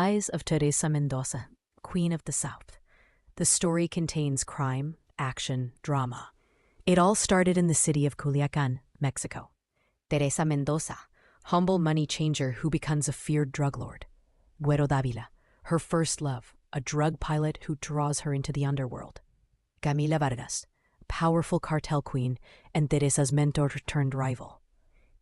Eyes of Teresa Mendoza, Queen of the South. The story contains crime, action, drama. It all started in the city of Culiacan, Mexico. Teresa Mendoza, humble money changer who becomes a feared drug lord. Güero Dávila, her first love, a drug pilot who draws her into the underworld. Camila Vargas, powerful cartel queen and Teresa's mentor-turned-rival.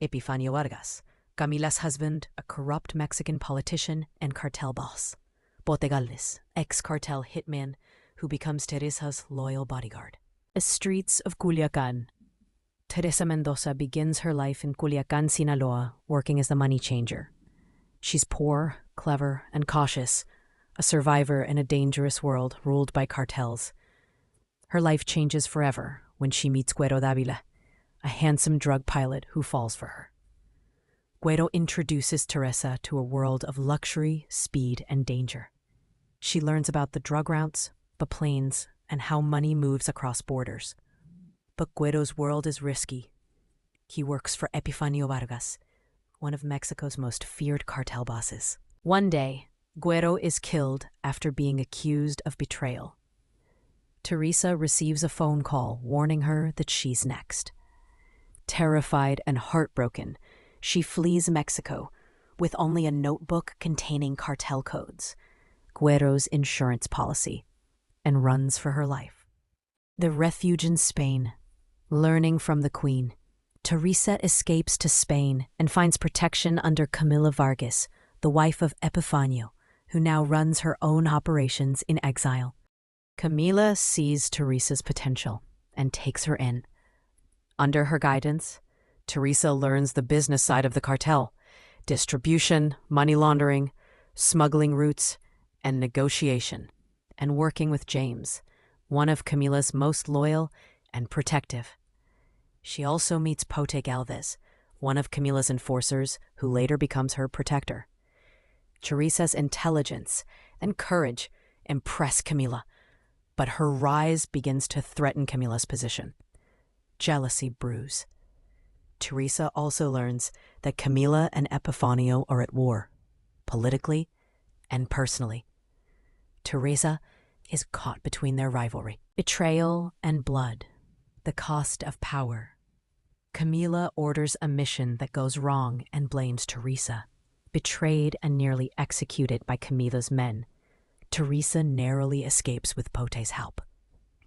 Epifanio Vargas, Camila's husband, a corrupt Mexican politician and cartel boss. Botegales, ex-cartel hitman who becomes Teresa's loyal bodyguard. The streets of Culiacan. Teresa Mendoza begins her life in Culiacan, Sinaloa, working as the money changer. She's poor, clever, and cautious, a survivor in a dangerous world ruled by cartels. Her life changes forever when she meets Güero Dávila, a handsome drug pilot who falls for her. Güero introduces Teresa to a world of luxury, speed, and danger. She learns about the drug routes, the planes, and how money moves across borders. But Güero's world is risky. He works for Epifanio Vargas, one of Mexico's most feared cartel bosses. One day, Güero is killed after being accused of betrayal. Teresa receives a phone call warning her that she's next. Terrified and heartbroken, she flees Mexico with only a notebook containing cartel codes, Güero's insurance policy, and runs for her life. The refuge in Spain. Learning from the Queen, Teresa escapes to Spain and finds protection under Camila Vargas, the wife of Epifanio, who now runs her own operations in exile. Camila sees Teresa's potential and takes her in. Under her guidance, Teresa learns the business side of the cartel: distribution, money laundering, smuggling routes, and negotiation, and working with James, one of Camila's most loyal and protective. She also meets Pote Galvez, one of Camila's enforcers who later becomes her protector. Teresa's intelligence and courage impress Camila, but her rise begins to threaten Camila's position. Jealousy brews. Teresa also learns that Camila and Epifanio are at war, politically and personally. Teresa is caught between their rivalry. Betrayal and blood. The cost of power. Camila orders a mission that goes wrong and blames Teresa. Betrayed and nearly executed by Camila's men, Teresa narrowly escapes with Pote's help.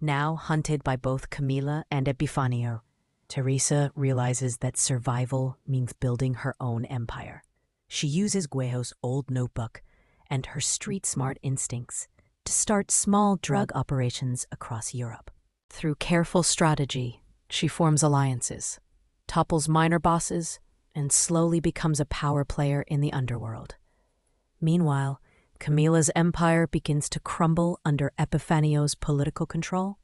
Now hunted by both Camila and Epifanio, Teresa realizes that survival means building her own empire. She uses Güero's old notebook and her street-smart instincts to start small drug operations across Europe. Through careful strategy, she forms alliances, topples minor bosses, and slowly becomes a power player in the underworld. Meanwhile, Camila's empire begins to crumble under Epifanio's political control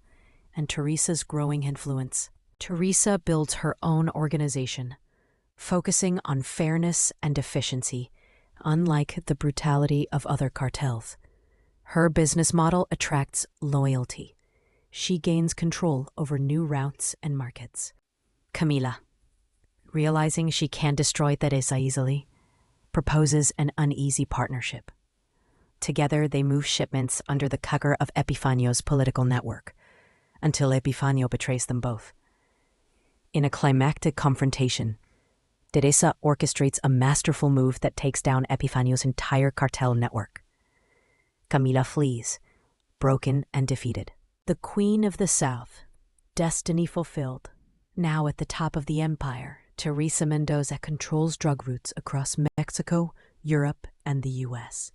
and Teresa's growing influence. Teresa builds her own organization, focusing on fairness and efficiency, unlike the brutality of other cartels. Her business model attracts loyalty. She gains control over new routes and markets. Camila, realizing she can't destroy Teresa easily, proposes an uneasy partnership. Together, they move shipments under the cover of Epifanio's political network, until Epifanio betrays them both. In a climactic confrontation, Teresa orchestrates a masterful move that takes down Epifanio's entire cartel network. Camila flees, broken and defeated. The Queen of the South, destiny fulfilled. Now at the top of the empire, Teresa Mendoza controls drug routes across Mexico, Europe, and the U.S.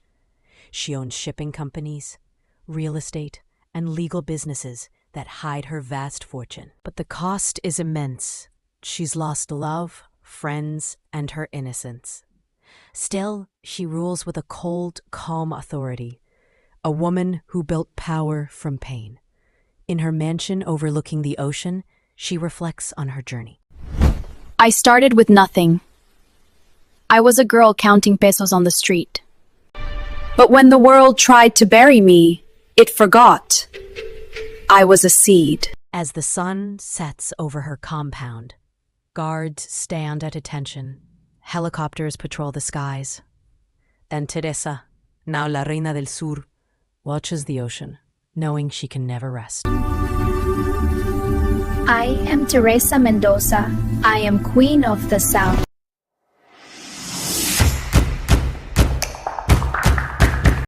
She owns shipping companies, real estate, and legal businesses that hide her vast fortune. But the cost is immense. She's lost love, friends, and her innocence. Still, she rules with a cold, calm authority, a woman who built power from pain. In her mansion overlooking the ocean, she reflects on her journey. I started with nothing. I was a girl counting pesos on the street. But when the world tried to bury me, it forgot. I was a seed. As the sun sets over her compound, guards stand at attention, helicopters patrol the skies. Then Teresa, Now La Reina del Sur watches the ocean, knowing she can never rest. I am Teresa Mendoza. I am Queen of the South.